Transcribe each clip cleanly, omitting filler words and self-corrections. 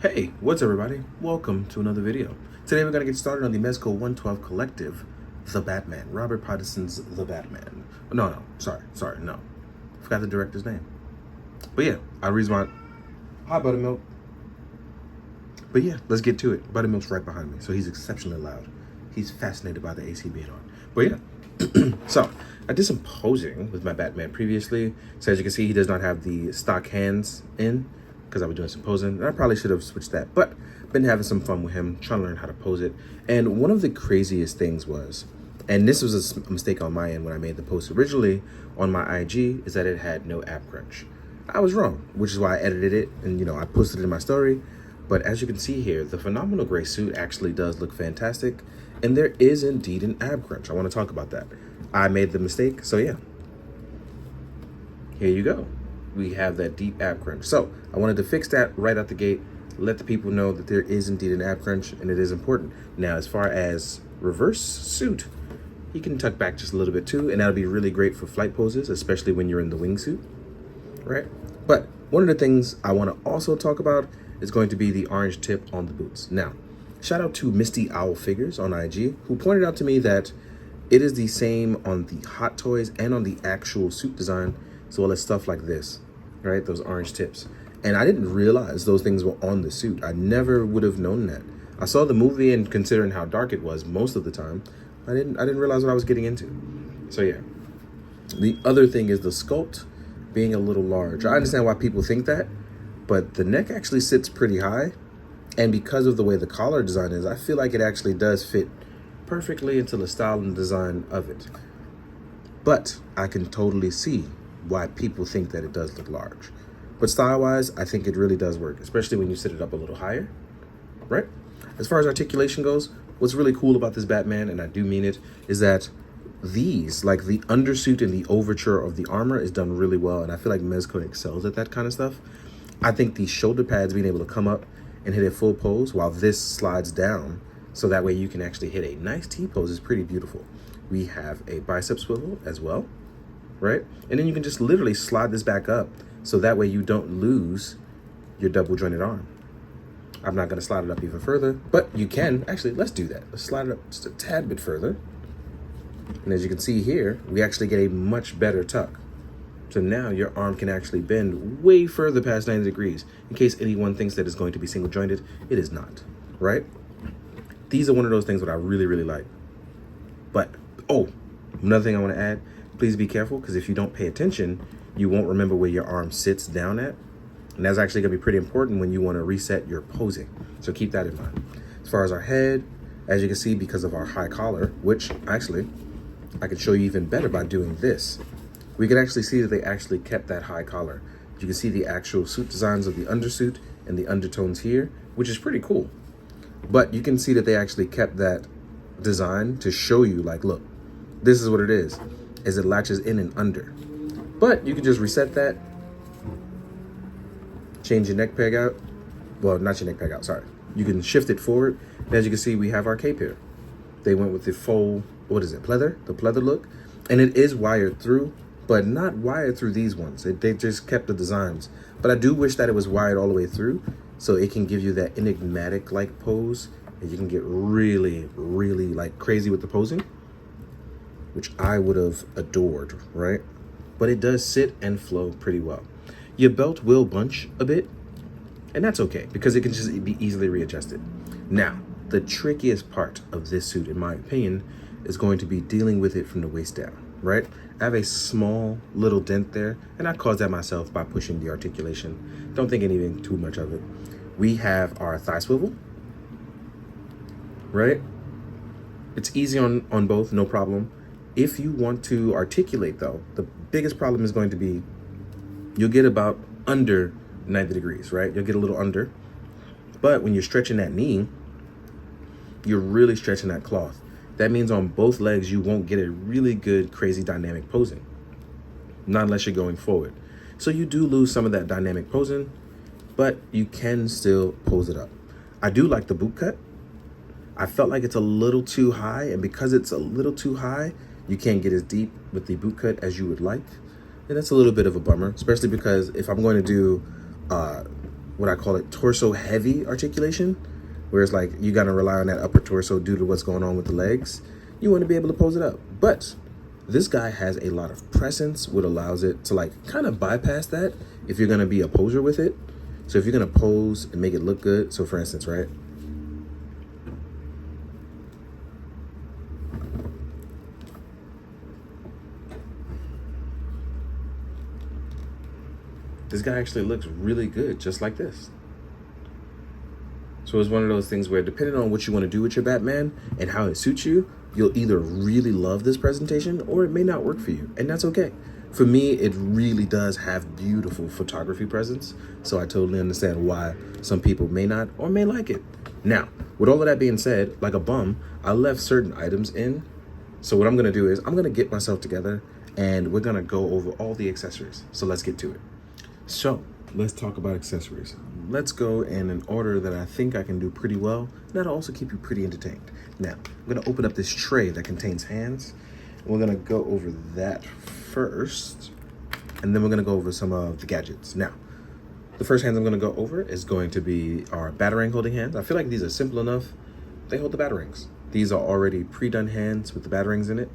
Hey, what's up everybody? Welcome to another video. Today we're going to get started on the Mezco 112 Collective, The Batman, Robert Pattinson's The Batman. Sorry, no. Forgot the director's name. But yeah, Hi Buttermilk. But yeah, let's get to it. Buttermilk's right behind me, so he's exceptionally loud. He's fascinated by the AC being on. But yeah, so I did some posing with my Batman previously. So as you can see, he does not have the stock hands in, because I was doing some posing, and I probably should have switched that, but been having some fun with him, trying to learn how to pose it. And one of the craziest things was, and this was a mistake on my end when I made the post originally on my IG, is that it had no ab crunch. I was wrong, which is why I edited it, and I posted it in my story. But as you can see here, the phenomenal gray suit actually does look fantastic, and there is indeed an ab crunch. I want to talk about that. I made the mistake, so yeah. Here you go. We have that deep ab crunch. So I wanted to fix that right out the gate, let the people know that there is indeed an ab crunch and it is important. Now, as far as reverse suit, you can tuck back just a little bit too, and that'll be really great for flight poses, especially when you're in the wingsuit, right? But one of the things I want to also talk about is going to be the orange tip on the boots. Now, shout out to Misty Owl Figures on IG, who pointed out to me that it is the same on the Hot Toys and on the actual suit design, as well as stuff like this, right? Those orange tips. And I didn't realize those things were on the suit. I never would have known that. I saw the movie, and considering how dark it was most of the time, I didn't realize what I was getting into. So yeah. The other thing is the sculpt being a little large. I understand why people think that, but the neck actually sits pretty high. And because of the way the collar design is, I feel like it actually does fit perfectly into the style and design of it. But I can totally see why people think that it does look large. But style-wise, I think it really does work, especially when you sit it up a little higher, right? As far as articulation goes, what's really cool about this Batman, and I do mean it, is that these, like the undersuit and the overture of the armor, is done really well, and I feel like Mezco excels at that kind of stuff. I think the shoulder pads being able to come up and hit a full pose while this slides down, so that way you can actually hit a nice T-pose, is pretty beautiful. We have a bicep swivel as well, right? And then you can just literally slide this back up, so that way you don't lose your double jointed arm. I'm not gonna slide it up even further, but you can. Actually, let's do that. Let's slide it up just a tad bit further. And as you can see here, we actually get a much better tuck. So now your arm can actually bend way further past 90 degrees. In case anyone thinks that it's going to be single jointed, it is not, right? These are one of those things that I really, really like. But, another thing I wanna add, please be careful, because if you don't pay attention, you won't remember where your arm sits down at. And that's actually gonna be pretty important when you wanna reset your posing. So keep that in mind. As far as our head, as you can see, because of our high collar, which actually, I can show you even better by doing this. We can actually see that they actually kept that high collar. You can see the actual suit designs of the undersuit and the undertones here, which is pretty cool. But you can see that they actually kept that design to show you, like, look, this is what it is it latches in and under. But you can just reset that, change your neck peg out. Well, not your neck peg out, sorry. You can shift it forward. And as you can see, we have our cape here. They went with the faux, pleather? The pleather look. And it is wired through, but not wired through these ones. They just kept the designs. But I do wish that it was wired all the way through, so it can give you that enigmatic-like pose, and you can get really, really like crazy with the posing, which I would have adored, right? But it does sit and flow pretty well. Your belt will bunch a bit, and that's okay, because it can just be easily readjusted. Now, the trickiest part of this suit, in my opinion, is going to be dealing with it from the waist down, right? I have a small little dent there, and I caused that myself by pushing the articulation. Don't think anything too much of it. We have our thigh swivel, right? It's easy on both, no problem. If you want to articulate though, the biggest problem is going to be, you'll get about under 90 degrees, right? You'll get a little under, but when you're stretching that knee, you're really stretching that cloth. That means on both legs, you won't get a really good, crazy dynamic posing, not unless you're going forward. So you do lose some of that dynamic posing, but you can still pose it up. I do like the boot cut. I felt like it's a little too high, and because it's a little too high, you can't get as deep with the boot cut as you would like. And that's a little bit of a bummer, especially because if I'm going to do what I call it, torso heavy articulation, where it's like you gotta rely on that upper torso due to what's going on with the legs. You want to be able to pose it up. But this guy has a lot of presence, what allows it to like kind of bypass that if you're gonna be a poser with it. So if you're gonna pose and make it look good, so for instance, right? This guy actually looks really good, just like this. So it's one of those things where depending on what you want to do with your Batman and how it suits you, you'll either really love this presentation or it may not work for you. And that's okay. For me, it really does have beautiful photography presence. So I totally understand why some people may not or may like it. Now, with all of that being said, like a bum, I left certain items in. So what I'm going to do is I'm going to get myself together and we're going to go over all the accessories. So let's get to it. So let's talk about accessories. Let's go in an order that I think I can do pretty well. That'll also keep you pretty entertained. Now, I'm gonna open up this tray that contains hands. We're gonna go over that first, and then we're gonna go over some of the gadgets. Now, the first hands I'm gonna go over is going to be our Batarang holding hands. I feel like these are simple enough. They hold the Batarangs. These are already pre-done hands with the Batarangs in it,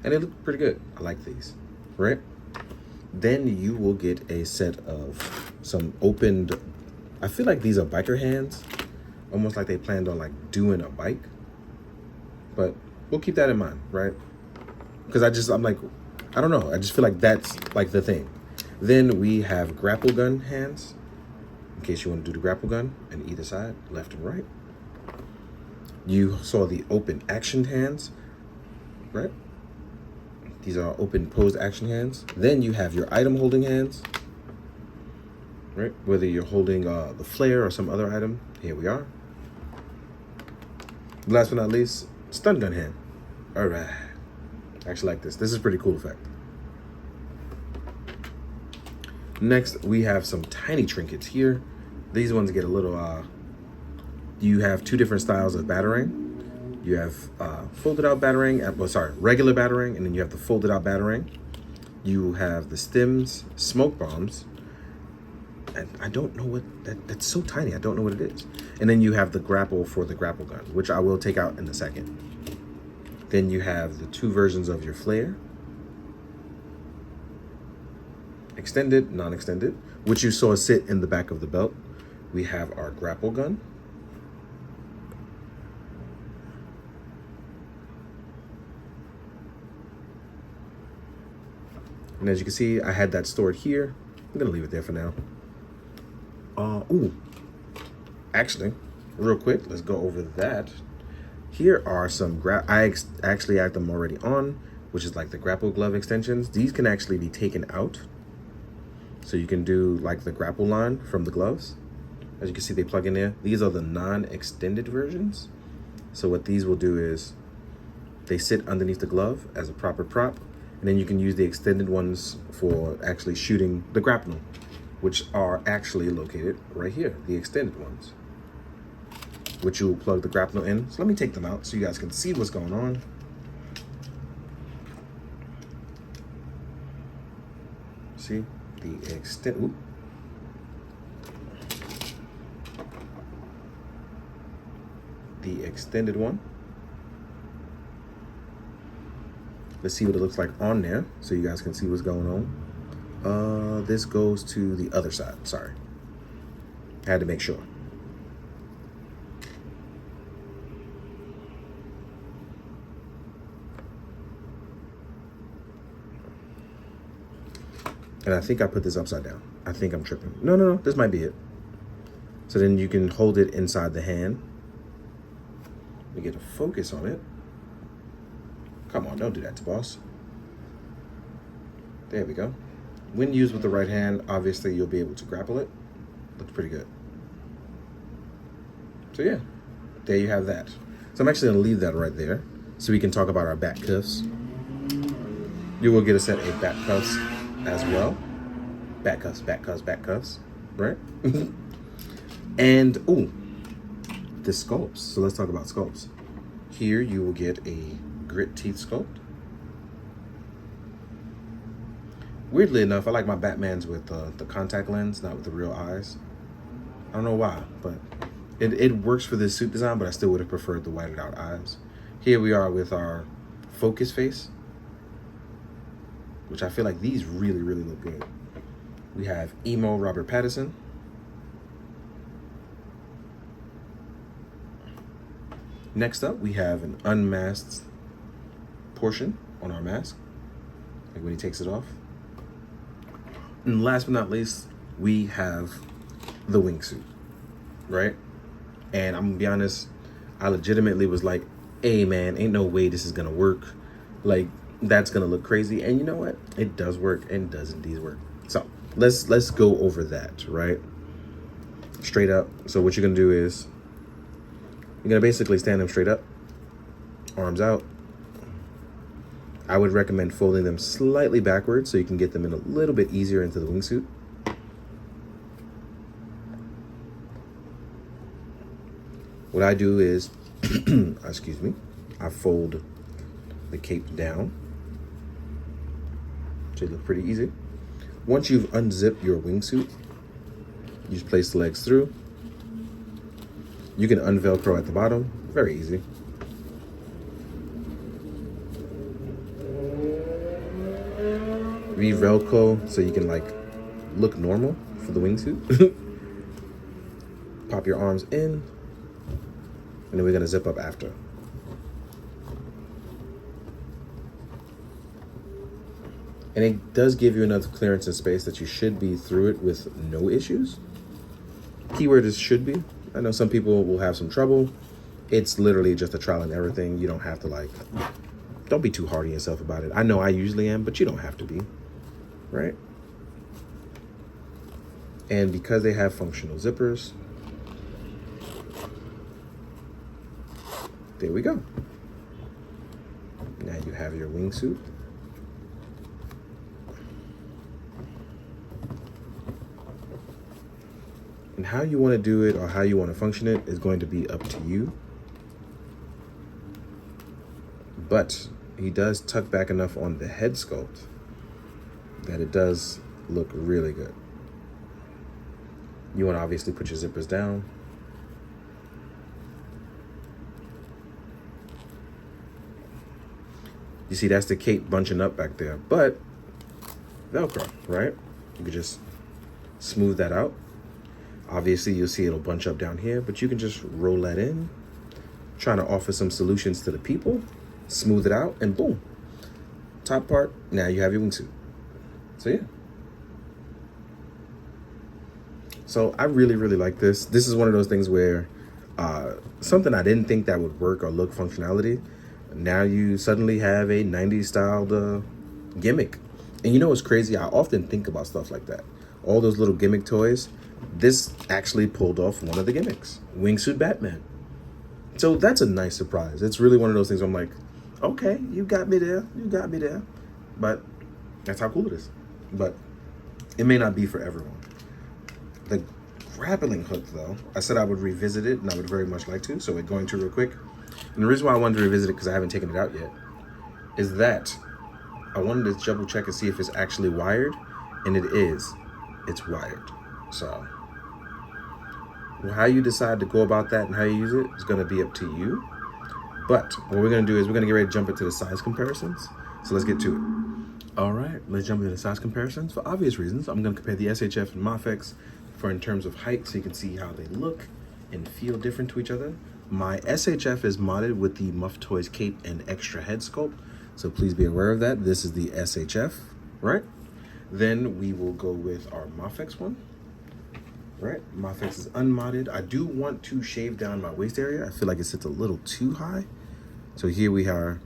and they look pretty good. I like these, right? Then you will get a set of some opened, I feel like these are biker hands, almost like they planned on like doing a bike, but we'll keep that in mind, right? Because I'm like, I don't know. I just feel like that's like the thing. Then we have grapple gun hands, in case you want to do the grapple gun, and either side, left and right. You saw the open action hands, right? These are open posed action hands. Then you have your item holding hands, right? Whether you're holding the flare or some other item. Here we are. Last but not least, stun gun hand. All right. I actually like this. This is a pretty cool effect. Next, we have some tiny trinkets here. These ones get a little, you have two different styles of Batarang. You have folded out Batarang, regular Batarang, and then you have the folded out Batarang. You have the stems, smoke bombs, and I don't know what, that's so tiny, I don't know what it is. And then you have the grapple for the grapple gun, which I will take out in a second. Then you have the two versions of your flare. Extended, non-extended, which you saw sit in the back of the belt. We have our grapple gun. And as you can see, I had that stored here. I'm gonna leave it there for now. Actually, real quick, let's go over that. Here are some, I actually had them already on, which is like the grapple glove extensions. These can actually be taken out. So you can do like the grapple line from the gloves. As you can see, they plug in there. These are the non-extended versions. So what these will do is they sit underneath the glove as a proper prop. And then you can use the extended ones for actually shooting the grapnel, which are actually located right here, the extended ones, which you will plug the grapnel in. So let me take them out so you guys can see what's going on. See the extended one. Let's see what it looks like on there so you guys can see what's going on. This goes to the other side. Sorry. I had to make sure. And I think I put this upside down. I think I'm tripping. No, this might be it. So then you can hold it inside the hand. We get a focus on it. Come on, don't do that to boss. There we go. When used with the right hand, obviously you'll be able to grapple it. Looks pretty good. So yeah, there you have that. So I'm actually gonna leave that right there so we can talk about our back cuffs. You will get a set of back cuffs as well. Back cuffs, right? And, the sculpts. So let's talk about sculpts. Here you will get a grit teeth sculpt. Weirdly enough, I like my Batmans with the contact lens, not with the real eyes. don't know why, but it works for this suit design, but I still would have preferred the whited out eyes. Here we are with our focus face, which I feel like these really, really look good. We have emo Robert Pattinson. Next up, we have an unmasked portion on our mask, like when he takes it off. And last but not least, we have the wingsuit, right? And I'm gonna be honest, I legitimately was like, hey man, ain't no way this is gonna work. Like, that's gonna look crazy. And you know what? It does work, and does indeed work. So let's go over that, right? Straight up. So what you're gonna do is you're gonna basically stand them straight up, arms out. I would recommend folding them slightly backwards so you can get them in a little bit easier into the wingsuit. What I do is, excuse me, I fold the cape down. Should look pretty easy. Once you've unzipped your wingsuit, you just place the legs through. You can unvelcro at the bottom, very easy. Re-velcro so you can like look normal for the wingsuit. Pop your arms in, and then we're gonna zip up after. And it does give you enough clearance and space that you should be through it with no issues. Keyword is should be. I know some people will have some trouble. It's literally just a trial and error thing. You don't have to like, don't be too hard on yourself about it. I know I usually am, but you don't have to be, right? And because they have functional zippers, there we go. Now you have your wingsuit. And how you want to do it or how you want to function it is going to be up to you. But he does tuck back enough on the head sculpt that it does look really good. You want to obviously put your zippers down. You see, that's the cape bunching up back there, but Velcro, right? You could just smooth that out. Obviously, you'll see it'll bunch up down here, but you can just roll that in, trying to offer some solutions to the people, smooth it out, and boom. Top part, now you have your wingsuit. So yeah. So I really, really like this. This is one of those things where something I didn't think that would work or look functionality, now you suddenly have a 90s styled gimmick. And you know what's crazy? I often think about stuff like that. All those little gimmick toys. This actually pulled off one of the gimmicks, Wingsuit Batman. So that's a nice surprise. It's really one of those things where I'm like, okay, you got me there. You got me there. But that's how cool it is. But it may not be for everyone. The grappling hook, though, I said I would revisit it, and I would very much like to. So we're going to real quick. And the reason why I wanted to revisit it, because I haven't taken it out yet, is that I wanted to double check and see if it's actually wired. And it is. It's wired. So how you decide to go about that and how you use it is going to be up to you. But what we're going to do is we're going to get ready to jump into the size comparisons. So let's get to it. All right, let's jump into the size comparisons. For obvious reasons, I'm going to compare the SHF and Mafex for in terms of height so you can see how they look and feel different to each other. My SHF is modded with the Muff Toys cape and extra head sculpt. So please be aware of that. This is the SHF, right? Then we will go with our Mafex one. Right, Mafex is unmodded. I do want to shave down my waist area. I feel like it sits a little too high. So here we are.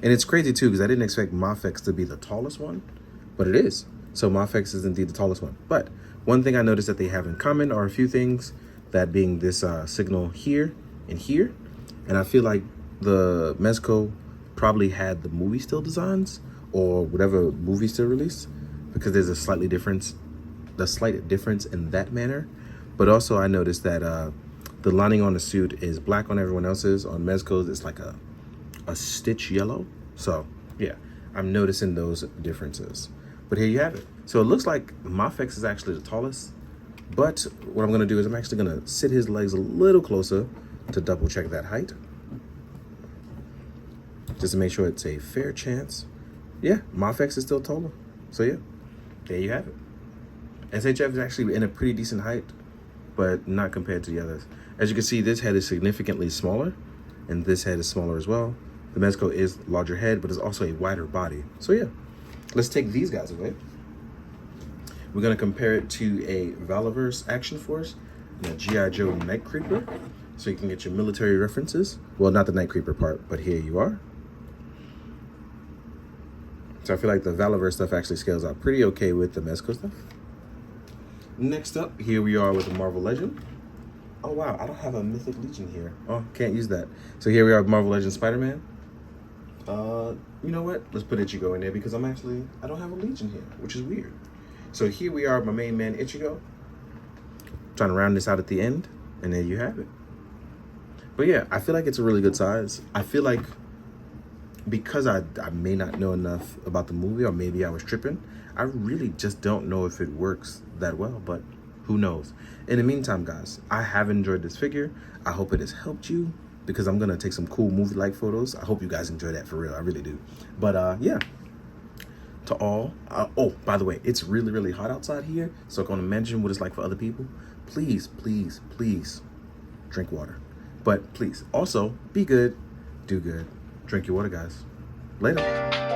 And it's crazy too, because I didn't expect Mafex to be the tallest one, but it is. So Mafex is indeed the tallest one. But one thing I noticed that they have in common are a few things, that being this signal here and here. And I feel like the Mezco probably had the movie still designs or whatever movie still released, because there's a slight difference in that manner. But also I noticed that the lining on the suit is black on everyone else's. On Mezco's, it's like a stitch yellow. So yeah, I'm noticing those differences. But here you have it. So it looks like Mafex is actually the tallest. But what I'm gonna do is I'm actually gonna sit his legs a little closer to double check that height. Just to make sure it's a fair chance. Yeah, Mafex is still taller. So yeah, there you have it. SHF is actually in a pretty decent height, but not compared to the others. As you can see, this head is significantly smaller, and this head is smaller as well. The Mezco is larger head, but it's also a wider body. So yeah, let's take these guys away. We're gonna compare it to a Valiverse Action Force and a G.I. Joe Night Creeper, so you can get your military references. Well, not the Night Creeper part, but here you are. So I feel like the Valiverse stuff actually scales out pretty okay with the Mezco stuff. Next up, here we are with the Marvel Legend. Oh wow, I don't have a Mythic Legion here. Oh, can't use that. So here we are with Marvel Legend Spider-Man. You know what? Let's put Ichigo in there because I don't have a Legion here, which is weird. So here we are, my main man Ichigo. Trying to round this out at the end, and there you have it. But yeah, I feel like it's a really good size. I feel like because I may not know enough about the movie, or maybe I was tripping, I really just don't know if it works that well, but who knows. In the meantime, guys, I have enjoyed this figure. I hope it has helped you because I'm gonna take some cool movie-like photos. I hope you guys enjoy that for real, I really do. But yeah, to all, oh, by the way, it's really, really hot outside here, so I'm gonna mention what it's like for other people. Please, please, please drink water. But please, also, be good, do good. Drink your water, guys. Later.